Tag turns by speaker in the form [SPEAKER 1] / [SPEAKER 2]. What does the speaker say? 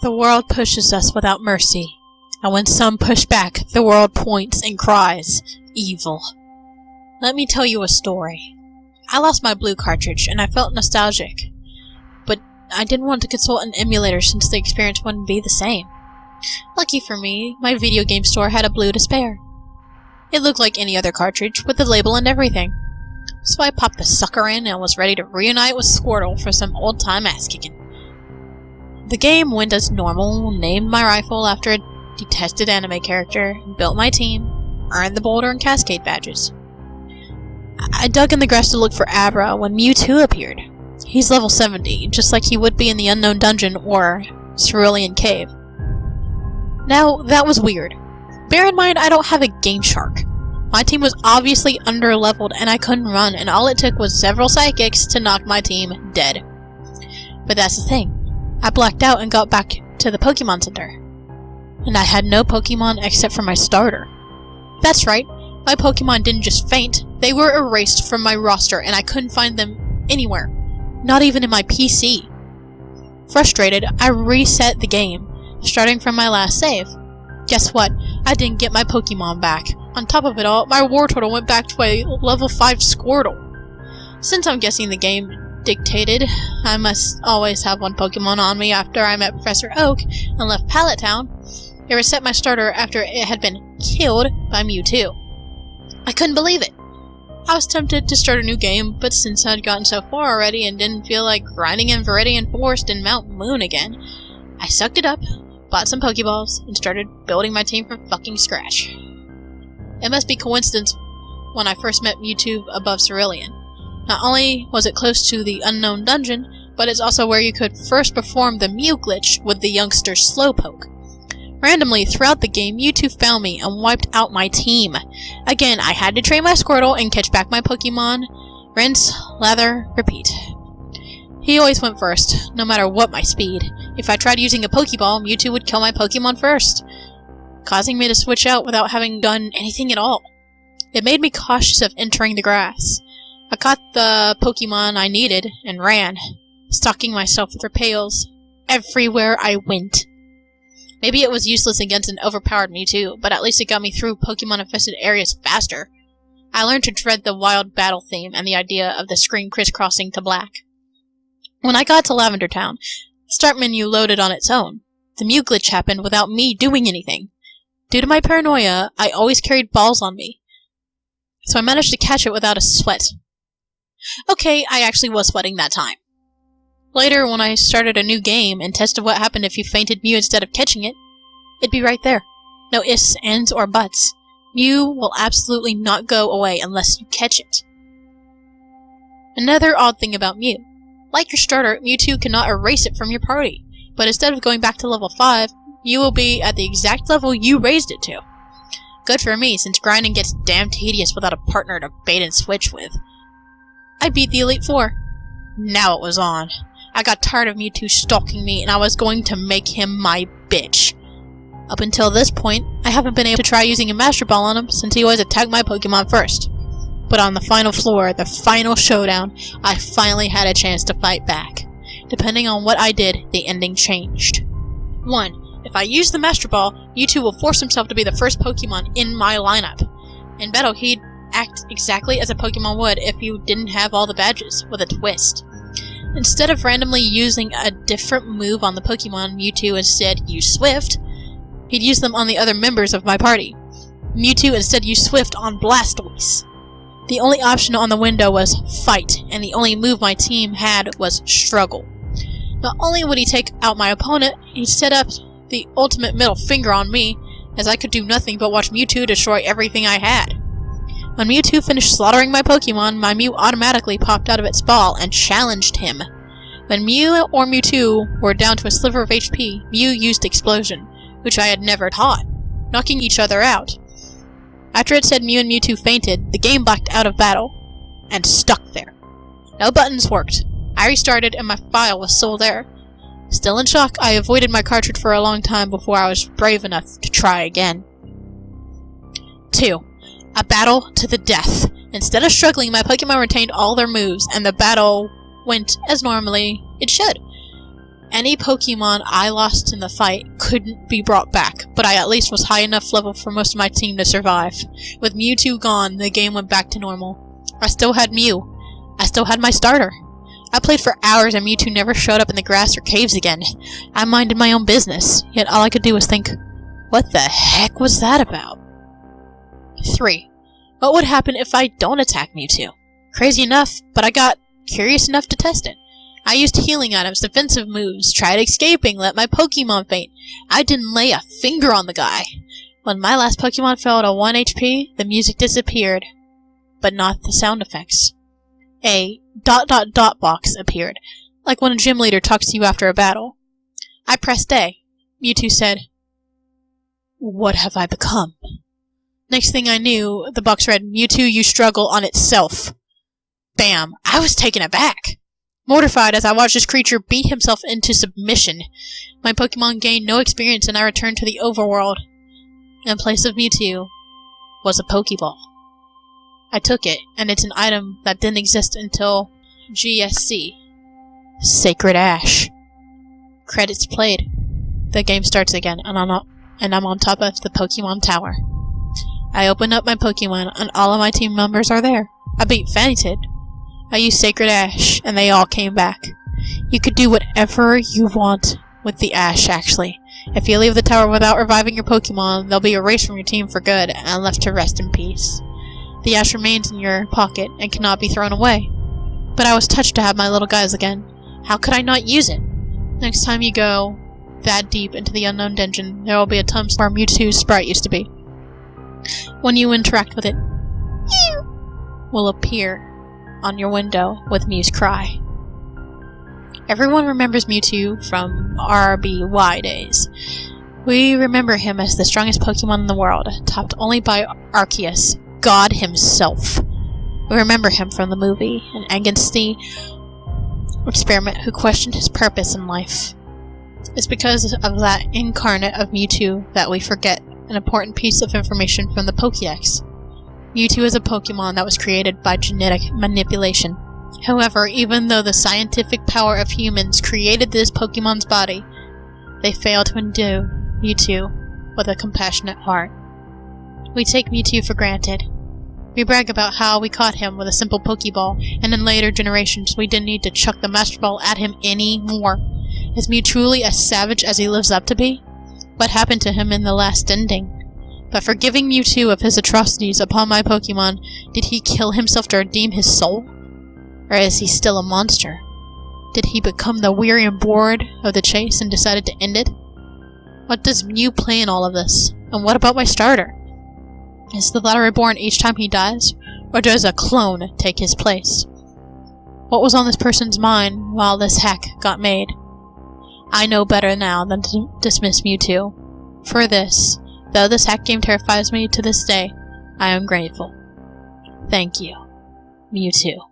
[SPEAKER 1] The world pushes us without mercy, and when some push back, the world points and cries, evil. Let me tell you a story. I lost my blue cartridge, and I felt nostalgic, but I didn't want to consult an emulator since the experience wouldn't be the same. Lucky for me, my video game store had a blue to spare. It looked like any other cartridge, with the label and everything. So I popped the sucker in and was ready to reunite with Squirtle for some old-time ass-kicking. The game went as normal, named my rifle after a detested anime character, built my team, earned the Boulder and Cascade badges. I dug in the grass to look for Abra when Mewtwo appeared. He's level 70, just like he would be in the Unknown Dungeon or Cerulean Cave. Now, that was weird. Bear in mind, I don't have a Game Shark. My team was obviously under-leveled and I couldn't run, and all it took was several psychics to knock my team dead. But that's the thing. I blacked out and got back to the Pokemon Center. And I had no Pokemon except for my starter. That's right, my Pokemon didn't just faint, they were erased from my roster and I couldn't find them anywhere. Not even in my PC. Frustrated, I reset the game, starting from my last save. Guess what? I didn't get my Pokemon back. On top of it all, my Wartortle went back to a level 5 Squirtle. Since I'm guessing the game dictated I must always have one Pokemon on me after I met Professor Oak and left Pallet Town, it reset my starter after it had been killed by Mewtwo. I couldn't believe it. I was tempted to start a new game, but since I'd gotten so far already and didn't feel like grinding in Viridian Forest and Mount Moon again, I sucked it up, bought some Pokeballs, and started building my team from fucking scratch. It must be coincidence when I first met Mewtwo above Cerulean. Not only was it close to the Unknown Dungeon, but it's also where you could first perform the Mew glitch with the youngster Slowpoke. Randomly, throughout the game, Mewtwo found me and wiped out my team. Again, I had to train my Squirtle and catch back my Pokemon. Rinse, lather, repeat. He always went first, no matter what my speed. If I tried using a Pokeball, Mewtwo would kill my Pokemon first, causing me to switch out without having done anything at all. It made me cautious of entering the grass. I caught the Pokemon I needed and ran, stalking myself with repels everywhere I went. Maybe it was useless against an overpowered Mewtwo, but at least it got me through Pokemon-infested areas faster. I learned to dread the wild battle theme and the idea of the screen crisscrossing to black. When I got to Lavender Town, the start menu loaded on its own. The Mew glitch happened without me doing anything. Due to my paranoia, I always carried balls on me, so I managed to catch it without a sweat. Okay, I actually was sweating that time. Later, when I started a new game and tested what happened if you fainted Mew instead of catching it, it'd be right there. No ifs, ands, or buts. Mew will absolutely not go away unless you catch it. Another odd thing about Mew. Like your starter, Mewtwo cannot erase it from your party, but instead of going back to level 5, Mew will be at the exact level you raised it to. Good for me, since grinding gets damn tedious without a partner to bait and switch with. I beat the Elite Four. Now it was on. I got tired of Mewtwo stalking me, and I was going to make him my bitch. Up until this point, I haven't been able to try using a Master Ball on him, since he always attacked my Pokemon first. But on the final floor, the final showdown, I finally had a chance to fight back. Depending on what I did, the ending changed. 1. If I use the Master Ball, Mewtwo will force himself to be the first Pokemon in my lineup. In battle, he'd act exactly as a Pokemon would if you didn't have all the badges, with a twist. Instead of randomly using a different move on the Pokemon Mewtwo instead used Swift, he'd use them on the other members of my party. Mewtwo instead used Swift on Blastoise. The only option on the window was Fight, and the only move my team had was Struggle. Not only would he take out my opponent, he'd set up the ultimate middle finger on me, as I could do nothing but watch Mewtwo destroy everything I had. When Mewtwo finished slaughtering my Pokemon, my Mew automatically popped out of its ball and challenged him. When Mew or Mewtwo were down to a sliver of HP, Mew used Explosion, which I had never taught, knocking each other out. After it said Mew and Mewtwo fainted, the game blacked out of battle, and stuck there. No buttons worked. I restarted and my file was still there. Still in shock, I avoided my cartridge for a long time before I was brave enough to try again. 2. A battle to the death. Instead of struggling, my Pokemon retained all their moves, and the battle went as normally it should. Any Pokemon I lost in the fight couldn't be brought back, but I at least was high enough level for most of my team to survive. With Mewtwo gone, the game went back to normal. I still had Mew. I still had my starter. I played for hours and Mewtwo never showed up in the grass or caves again. I minded my own business, yet all I could do was think, what the heck was that about? 3. What would happen if I don't attack Mewtwo? Crazy enough, but I got curious enough to test it. I used healing items, defensive moves, tried escaping, let my Pokemon faint. I didn't lay a finger on the guy. When my last Pokemon fell to 1 HP, the music disappeared, but not the sound effects. A ... box appeared, like when a gym leader talks to you after a battle. I pressed A. Mewtwo said, "What have I become?" Next thing I knew, the box read, "Mewtwo, you struggle on itself." Bam! I was taken aback. Mortified as I watched this creature beat himself into submission. My Pokemon gained no experience and I returned to the overworld. In place of Mewtwo was a Pokeball. I took it, and it's an item that didn't exist until GSC. Sacred Ash. Credits played. The game starts again, and I'm on top of the Pokemon Tower. I open up my Pokemon, and all of my team members are there. I beat Fanitid. I used Sacred Ash, and they all came back. You could do whatever you want with the Ash, actually. If you leave the tower without reviving your Pokemon, they'll be erased from your team for good, and left to rest in peace. The Ash remains in your pocket, and cannot be thrown away. But I was touched to have my little guys again. How could I not use it? Next time you go that deep into the unknown dungeon, there will be a time where Mewtwo's sprite used to be. When you interact with it, will appear on your window with Mew's cry. Everyone remembers Mewtwo from RBY days. We remember him as the strongest Pokemon in the world, topped only by Arceus, God himself. We remember him from the movie, an Agency experiment who questioned his purpose in life. It's because of that incarnate of Mewtwo that we forget an important piece of information from the Pokédex. Mewtwo is a Pokemon that was created by genetic manipulation. However, even though the scientific power of humans created this Pokemon's body, they fail to endue Mewtwo with a compassionate heart. We take Mewtwo for granted. We brag about how we caught him with a simple Pokeball, and in later generations we didn't need to chuck the Master Ball at him anymore. Is Mew truly as savage as he lives up to be? What happened to him in the last ending? By forgiving Mewtwo of his atrocities upon my Pokemon, did he kill himself to redeem his soul? Or is he still a monster? Did he become the weary and bored of the chase and decided to end it? What does Mew play in all of this? And what about my starter? Is the latter reborn each time he dies? Or does a clone take his place? What was on this person's mind while this hack got made? I know better now than to dismiss Mewtwo. For this, though this hack game terrifies me to this day, I am grateful. Thank you, Mewtwo.